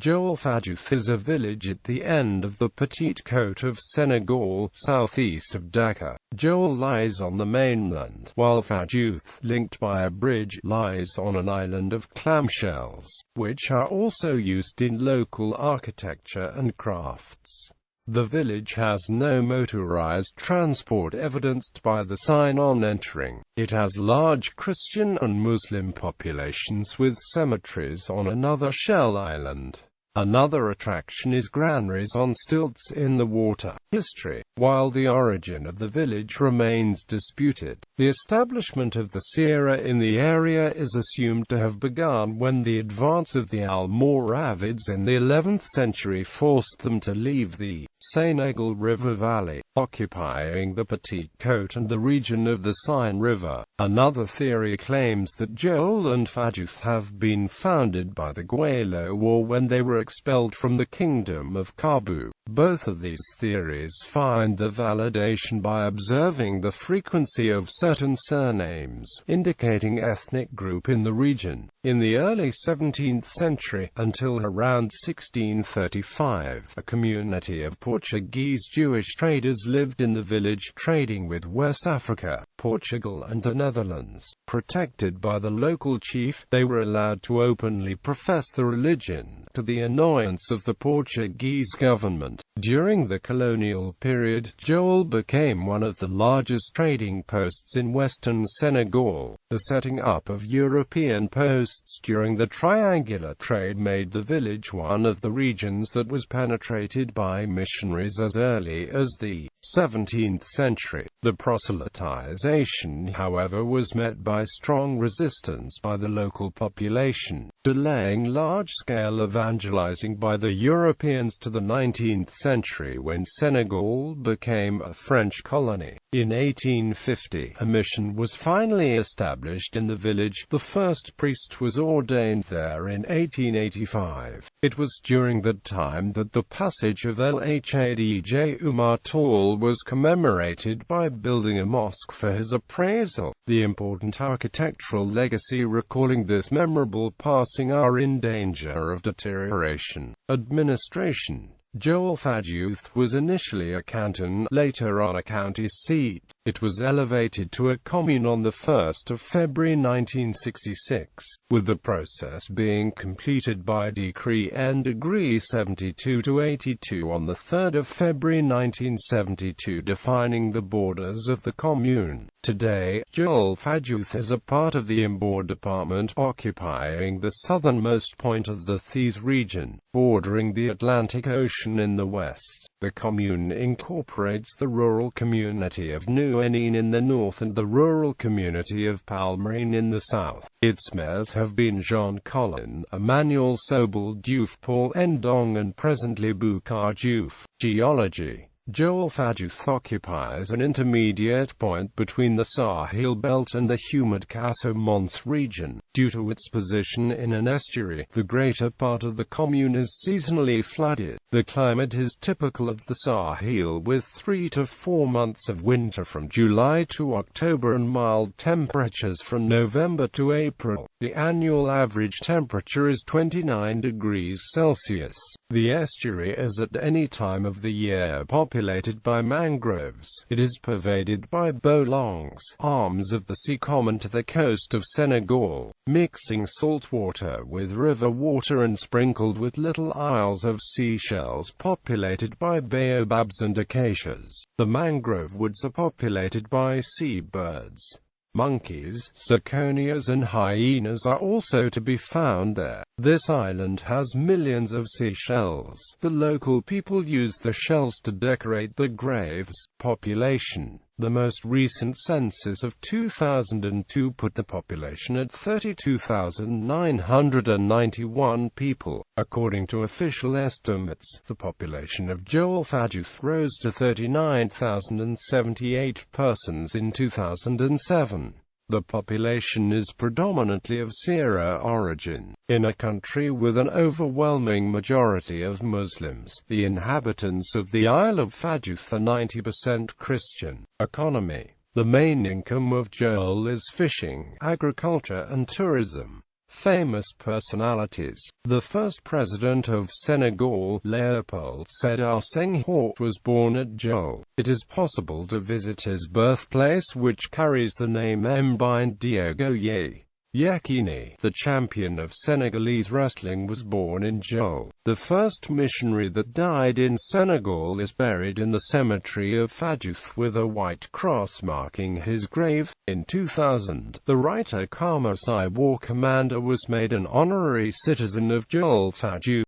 Joal-Fadiouth is a village at the end of the Petite Côte of Senegal, southeast of Dakar. Joal lies on the mainland, while Fadiouth, linked by a bridge, lies on an island of clamshells, which are also used in local architecture and crafts. The village has no motorized transport evidenced by the sign on entering. It has large Christian and Muslim populations with cemeteries on another shell island. Another attraction is granaries on stilts in the water. History. While the origin of the village remains disputed, the establishment of the Sierra in the area is assumed to have begun when the advance of the Almoravids in the 11th century forced them to leave the Senegal River Valley, occupying the Petite Côte and the region of the Seine River. Another theory claims that Joal and Fadiouth have been founded by the Guaylo War when they were expelled from the Kingdom of Kabu. Both of these theories find the validation by observing the frequency of certain surnames, indicating ethnic group in the region. In the early 17th century, until around 1635, a community of Portuguese Jewish traders lived in the village, trading with West Africa, Portugal and the Netherlands. Protected by the local chief, they were allowed to openly profess the religion, to the annoyance of the Portuguese government. During the colonial period, Joal became one of the largest trading posts in western Senegal. The setting up of European posts during the triangular trade made the village one of the regions that was penetrated by missionaries as early as the 17th century. The proselytization, however, was met by strong resistance by the local population, delaying large-scale evangelizing by the Europeans to the 19th century when Senegal became a French colony. In 1850, a mission was finally established in the village. The first priest was ordained there in 1885. It was during that time that the passage of El-Hadj Umar Tall was commemorated by building a mosque for his appraisal. The important architectural legacy recalling this memorable passing are in danger of deterioration. Administration. Joal-Fadiouth was initially a canton, later on a county seat. It was elevated to a commune on 1 February 1966, with the process being completed by Decree N. Degree 72-82 on 3 February 1972 defining the borders of the commune. Today, Joal-Fadiouth is a part of the Imbour department, occupying the southernmost point of the Thies region, bordering the Atlantic Ocean in the west. The commune incorporates the rural community of Nouénine in the north and the rural community of Palmerine in the south. Its mayors have been Jean Collin, Emmanuel Sobel Diouf, Paul Ndong and presently Boucar Diouf. Geology. Joal-Fadiouth occupies an intermediate point between the Sahel Belt and the humid Casamance region. Due to its position in an estuary, the greater part of the commune is seasonally flooded. The climate is typical of the Sahel with 3 to 4 months of winter from July to October and mild temperatures from November to April. The annual average temperature is 29 degrees Celsius. The estuary is at any time of the year populated by mangroves. It is pervaded by bolongs, arms of the sea common to the coast of Senegal, mixing salt water with river water and sprinkled with little isles of seashells populated by baobabs and acacias. The mangrove woods are populated by seabirds. Monkeys, zirconias and hyenas are also to be found there. This island has millions of seashells. The local people use the shells to decorate the graves. Population. The most recent census of 2002 put the population at 32,991 people. According to official estimates, the population of Joal-Fadiouth rose to 39,078 persons in 2007. The population is predominantly of Sierra origin. In a country with an overwhelming majority of Muslims, the inhabitants of the Isle of Fadiouth are 90% Christian. Economy. The main income of Joal is fishing, agriculture and tourism. Famous personalities. The first president of Senegal, Léopold Sédar Senghor, was born at Joal. It is possible to visit his birthplace, which carries the name Mbine Diego Yekini. The champion of Senegalese wrestling was born in Joal. The first missionary that died in Senegal is buried in the cemetery of Fadiouth with a white cross marking his grave. In 2000, the writer Karma War Commander was made an honorary citizen of Joal-Fadiouth.